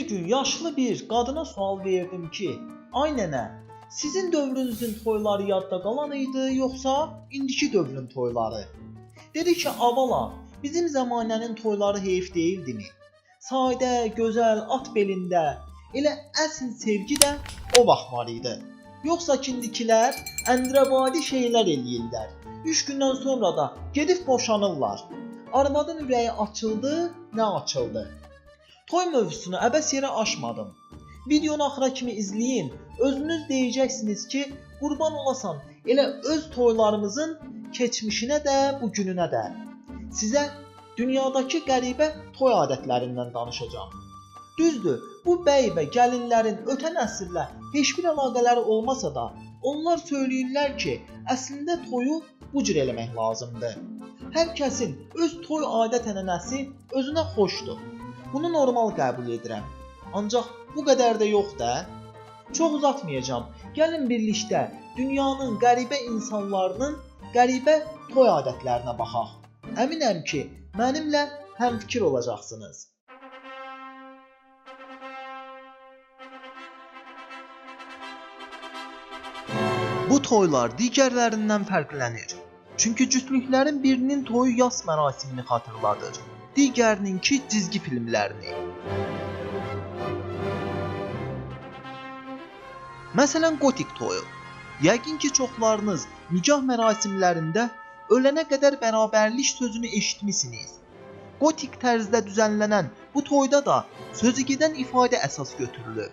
gün yaşlı bir qadına sual verdim ki, ay nənə, sizin dövrünüzün toyları yadda qalan idi, yoxsa indiki dövrün toyları? Dedi ki, avala, bizim zamanənin toyları heyf deyildimi? Sadə, gözəl, at belində, elə əsl sevgi də o vaxt var idi. Yoxsa kindikilər əndrəbadi şeylər eləyirlər. 3 gündən sonra da gedib boşanırlar. Arvadın ürəyi açıldı, nə açıldı? Toy mövzusunu əbəs yerə aşmadım. Videonu axıra kimi izləyin, özünüz deyəcəksiniz ki, qurban olasan elə öz toylarımızın keçmişinə də, bugününə də. Sizə dünyadakı qəribə toy adətlərindən danışacağam. Düzdür, bu bəy və gəlinlərin ötən əsrlə heç bir əlaqələri olmasa da, onlar söyləyirlər ki, əslində toyu bu cür eləmək lazımdır. Hər kəsin öz toy adət-ənənəsi özünə xoşdur. Bunu normal qəbul edirəm. Ancaq bu qədər də yox da. Çox uzatmayacağam. Gəlin birlikdə dünyanın qəribə insanlarının qəribə toy adətlərinə baxaq. Əminəm ki, mənimlə həmfikir olacaqsınız. Bu toylar digərlərindən fərqlənir. Çünki cütlüklərin birinin toyu yas mərasimini xatırladır, digərininki cizgi filmlərini. Məsələn, gotik toyu. Yəqin ki, çoxlarınız nikah mərasimlərində ölənə qədər bərabərlik sözünü eşitmisiniz. Gotik tərzdə düzənlənən bu toyda da sözügedən ifadə əsas götürülür.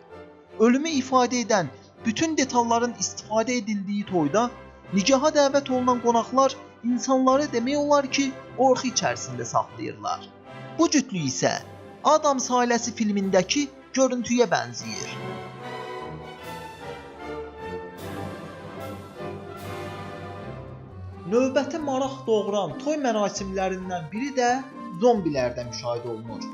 Ölümü ifadə edən bütün detalların istifadə edildiyi toyda nikaha dəvət olunan qonaqlar insanları demək olar ki, qorxu içərisində saxlayırlar. Bu cütlük isə Adams ailəsi filmindəki görüntüyə bənzəyir. Növbəti maraq doğuran toy mərasimlərindən biri də zombilərdə müşahidə olunur.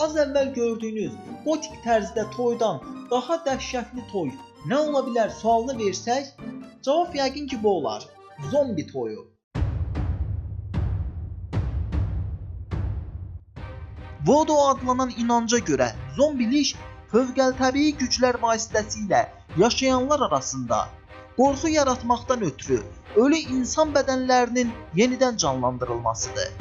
Az əvvəl gördüyünüz gotik tərzdə toydan daha dəhşətli toy nə ola bilər sualını versək, cavab yəqin ki, bu olar. Zombi toyu. Voodoo adlanan inanca görə zombilik fövqəltəbii güclər vasitəsilə yaşayanlar arasında qorxu yaratmaqdan ötürü ölü insan bədənlərinin yenidən canlandırılmasıdır.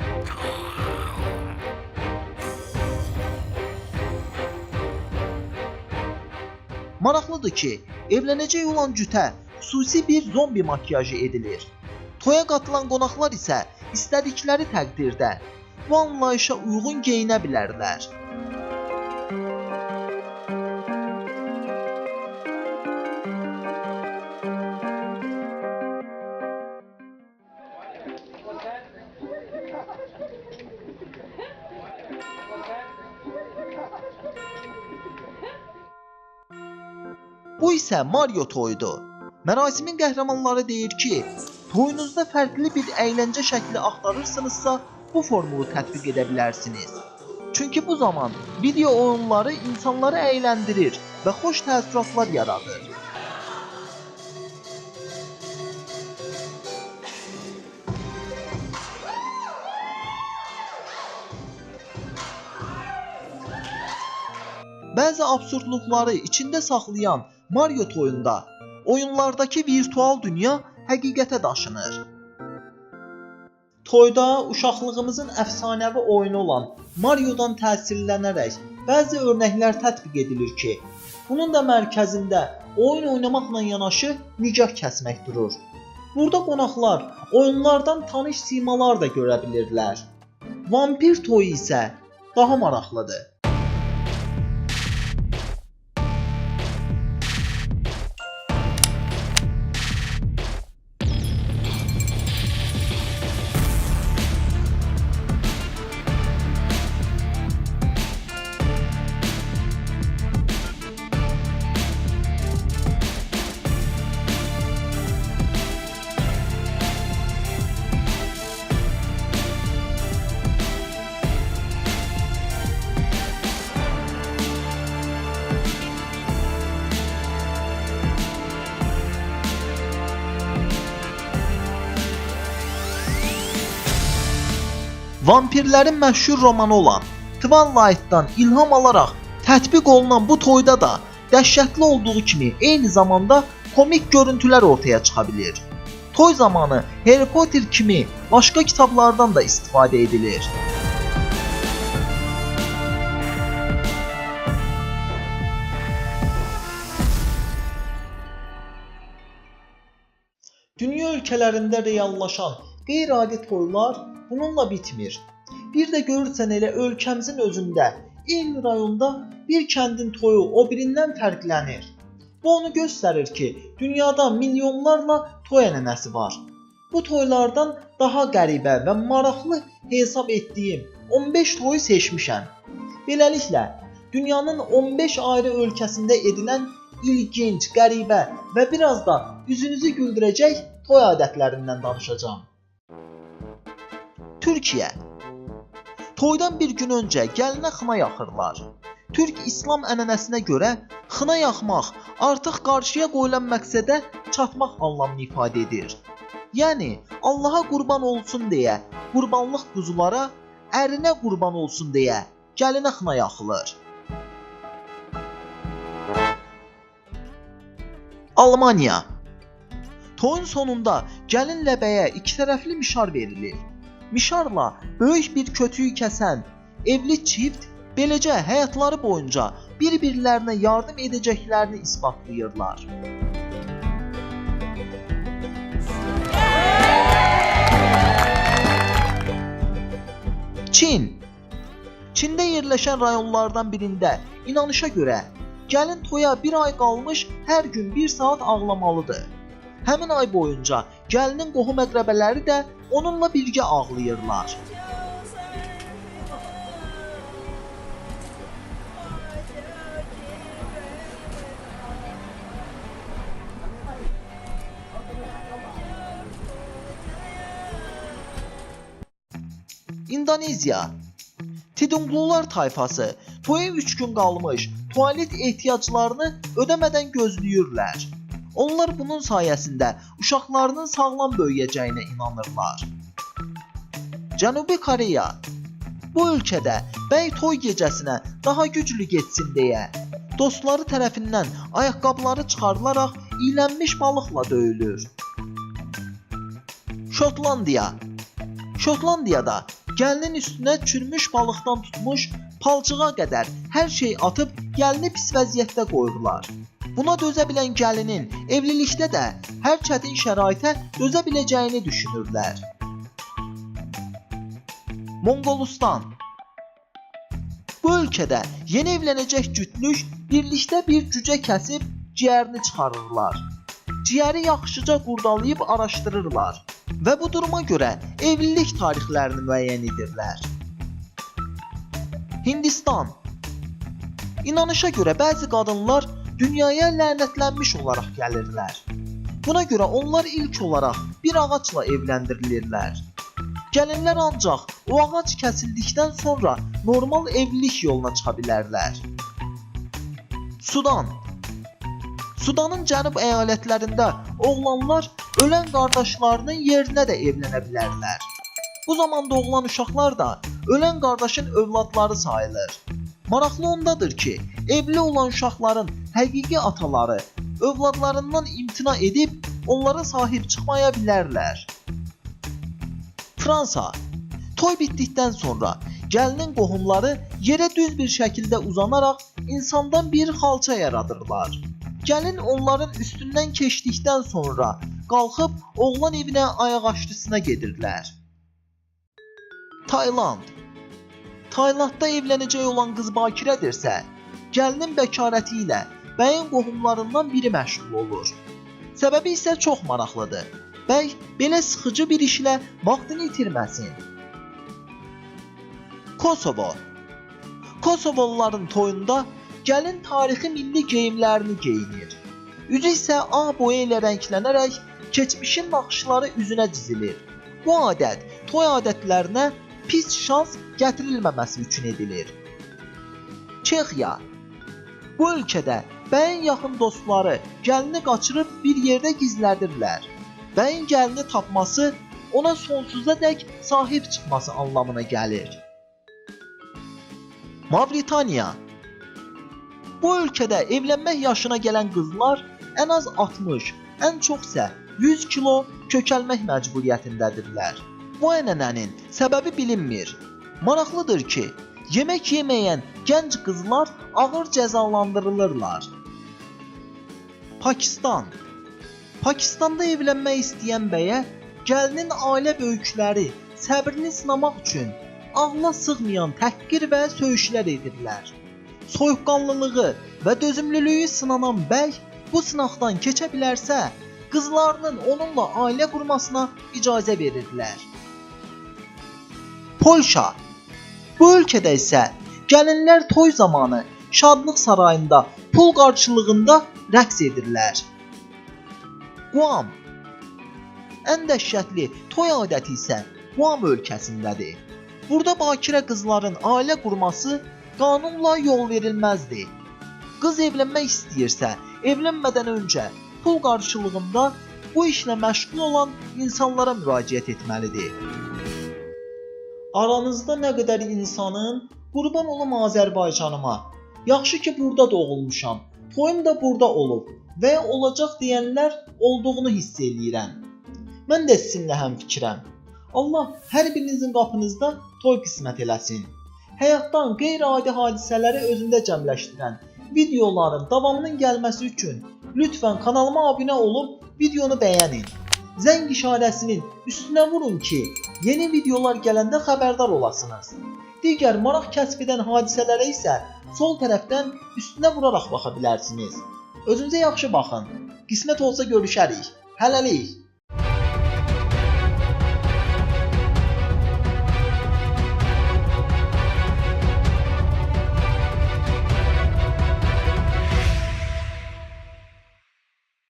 Maraqlıdır ki, evlənəcək olan cütə xüsusi bir zombi makyajı edilir. Toya qatılan qonaqlar isə istədikləri təqdirdə bu anlayışa uyğun geyinə bilərlər. Bu isə Mario toyudur. Mərasimin qəhrəmanları deyir ki, toyunuzda fərqli bir əyləncə şəkli axtarırsınızsa, bu formulu tətbiq edə bilərsiniz. Çünki bu zaman video oyunları insanları əyləndirir və xoş təəssüratlar yaradır. Bəzi absurdluqları içində saxlayan Mario toyunda oyunlardakı virtual dünya həqiqətə daşınır. Toyda uşaqlığımızın əfsanəvi oyunu olan Mario'dan təsirlənərək bəzi örnəklər tətbiq edilir ki, bunun da mərkəzində oyun oynamaqla yanaşı nikah kəsmək durur. Burada qonaqlar oyunlardan tanış simalar da görə bilirlər. Vampir toyu isə daha maraqlıdır. Vampirlərin məşhur romanı olan Twilight'dan ilham alaraq Tətbiq olunan bu toyda da dəhşətli olduğu kimi eyni zamanda komik görüntülər ortaya çıxa bilir. Toy zamanı Harry Potter kimi başqa kitablardan da istifadə edilir. Dünya ölkələrində reallaşan qeyri-adi toylar bununla bitmir. Bir də görürsən elə ölkəmizin özündə, eyni rayonda bir kəndin toyu o birindən fərqlənir. Bu onu göstərir ki, dünyada milyonlarla toy ənənəsi var. Bu toylardan daha qəribə və maraqlı hesab etdiyim 15 toyu seçmişəm. Beləliklə, dünyanın 15 ayrı ölkəsində edilən ilginc, qəribə və biraz da üzünüzü güldürəcək toy adətlərindən danışacağam. Türkiyə. Toydan bir gün öncə gəlinə xına yaxırlar. Türk İslam ənənəsinə görə xına yaxmaq artıq qarşıya qoyulan məqsədə çatmaq anlamını ifadə edir. Yəni, Allaha qurban olsun deyə qurbanlıq quzulara, ərinə qurban olsun deyə gəlinə xına yaxılır. Almaniya. Toyun sonunda gəlinlə bəyə iki tərəfli mişar verilir. Mişarla böyük bir kötüyü kəsən evli çift beləcə həyatları boyunca bir-birlərinə yardım edəcəklərini isbatlayırlar. Çin. Çində yerləşən rayonlardan birində inanışa görə gəlin toya bir ay qalmış hər gün 1 saat ağlamalıdır. Həmin ay boyunca gəlinin qohum-əqrəbələri də onunla birgə ağlayırlar. İndoneziya. Tidunglular tayfası toya 3 gün qalmış tualet ehtiyaclarını ödəmədən gözləyirlər. Onlar bunun sayəsində uşaqlarının sağlam böyüyəcəyinə inanırlar. Cənubi Koreya. Bu ölkədə bəy toy gecəsinə daha güclü getsin deyə dostları tərəfindən ayaqqabıları çıxarılaraq iylənmiş balıqla döyülür. Şotlandiya. Şotlandiyada gəlinin üstünə çürümüş balıqdan tutmuş palçığa qədər hər şey atıb gəlini pis vəziyyətdə qoyurlar. Buna dözə bilən gəlinin evlilikdə də hər çətin şəraitə dözə biləcəyini düşünürlər. Monqolistan. Bu ölkədə yeni evlənəcək cütlük birlikdə bir cücə kəsib ciyərini çıxarırlar. Ciyəri yaxşıca qurdalayıb araşdırırlar və bu duruma görə evlilik tarixlərini müəyyən edirlər. Hindistan. İnanışa görə bəzi qadınlar dünyaya lənətlənmiş olaraq gəlirlər. Buna görə onlar ilk olaraq bir ağacla evləndirilirlər. Gəlinlər ancaq o ağac kəsildikdən sonra normal evlilik yoluna çıxa bilərlər. Sudan. Sudanın cənub əyalətlərində oğlanlar ölən qardaşlarının yerinə də evlənə bilərlər. Bu zaman doğulan uşaqlar da ölən qardaşın övladları sayılır. Maraqlı ondadır ki, evli olan uşaqların həqiqi ataları övladlarından imtina edib onlara sahib çıxmaya bilərlər. Fransa. Toy bitdikdən sonra gəlinin qohumları yerə düz bir şəkildə uzanaraq insandan bir xalça yaradırlar. Gəlin onların üstündən keçdikdən sonra qalxıb oğlan evinə ayaqaşdısına gedirlər. Tayland. Taylandda evlənəcək olan qız bakirədirsə, gəlinin bəkarəti ilə bəyin qohumlarından biri məşğul olur. Səbəbi isə çox maraqlıdır. Bəy belə sıxıcı bir işlə vaxtını itirməsin. Kosovo. Kosovoluların toyunda gəlin tarixi milli geyimlərini geyinir. Üzü isə ağ boya ilə rənglənərək keçmişin naxışları üzünə dizilir. Bu adət toy adətlərinə pis şans gətirilməməsi üçün edilir. Çexiya. Bu ölkədə bəyin yaxın dostları gəlini qaçırıb bir yerdə gizlədirlər. Bəyin gəlini tapması ona sonsuzadək sahib çıxması anlamına gəlir. Mavritaniya. Bu ölkədə evlənmək yaşına gələn qızlar ən az 60, ən çoxsa 100 kilo kökəlmək məcburiyyətindədirlər. Bu ənənənin səbəbi bilinmir. Maraqlıdır ki, yemək yeməyən gənc qızlar ağır cəzalandırılırlar. Pakistan. Pakistanda evlənmək istəyən bəyə gəlinin ailə böyükləri səbrini sınamaq üçün ağla sığmayan təhqir və söyüşlər edirlər. Soyuqqanlılığı və dözümlülüyü sınanan bəy bu sınaqdan keçə bilərsə, qızlarının onunla ailə qurmasına icazə verirlər. Polşa. Bu ölkədə isə gəlinlər toy zamanı şadlıq sarayında pul qarşılığında rəqs edirlər. Guam. Ən dəhşətli toy adəti isə Guam ölkəsindədir. Burada bakirə qızların ailə qurması qanunla yol verilməzdir. Qız evlənmək istəyirsə, evlənmədən öncə pul qarşılığında bu işlə məşğul olan insanlara müraciət etməlidir. Aranızda nə qədər insanın qurban olum Azərbaycanıma, yaxşı ki burada doğulmuşam, toyum da burada olub və ya olacaq deyənlər olduğunu hiss eləyirəm. Mən də sizinlə həmfikirəm. Allah hər birinizin qapınızda toy qismət eləsin. Həyatdan qeyri-adi hadisələri özündə cəmləşdirən videoların davamının gəlməsi üçün lütfən kanalıma abunə olub videonu bəyənin. Zəng işarəsinin üstünə vurun ki, yeni videolar gələndə xəbərdar olasınız. Digər maraq kəsb edən hadisələrə isə sol tərəfdən üstünə vuraraq baxa bilərsiniz. Özünüzə yaxşı baxın. Qismət olsa görüşərik. Hələlik.